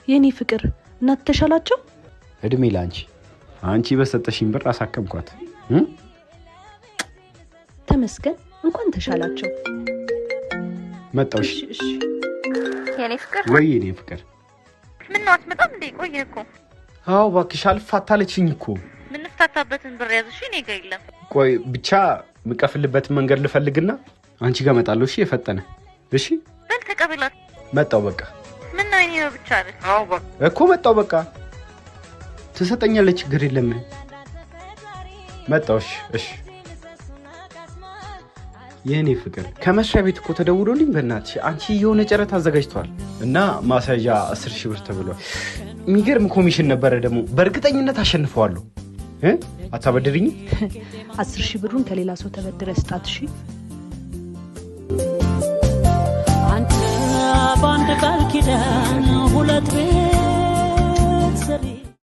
የኔ ፍቅር እናት ተሻላቸው? እድሜ ላንቺ አንቺ በሰጠሽኝ ብር አሳከምኳት። ተመስገን እንኳን ተሻላቸው። መጣውሽ እሺ የኔ ፍቅር ወይ የኔ ፍቅር ምን ነው አትመጣም እንዴ? ቆየህ እኮ። አዎ እባክሽ አልፋታለችኝ እኮ። ምን ፍታታበትን ብር ያዝሽ እኔ ጋር የለም። ቆይ ብቻ ምቀፍልበት መንገድ ልፈልግና አንቺ ጋር መጣለሁ። እሺ የፈጠነ እሺ በል ተቀበላት። መጣው በቃ። ምን ነው እኔ ነው ብቻ አይደል? አዎ እኮ መጣው በቃ። ትሰጠኛለች ችግር የለም። መጣው እሺ የኔ ፍቅር ከመስሪያ ቤት እኮ ተደውሎልኝ በእናትሽ አንቺ የሆነ ጨረታ አዘጋጅቷል እና ማሳጃ 10,000 ብር ተብሏል። የሚገርም ኮሚሽን ነበረ ደግሞ በእርግጠኝነት አሸንፈዋለሁ። አታበድሪኝ? 10,000 ብሩን ከሌላ ሰው ተበድረ ስጣት። እሺ አንተ ባንድ ቃል ኪዳን ሁለት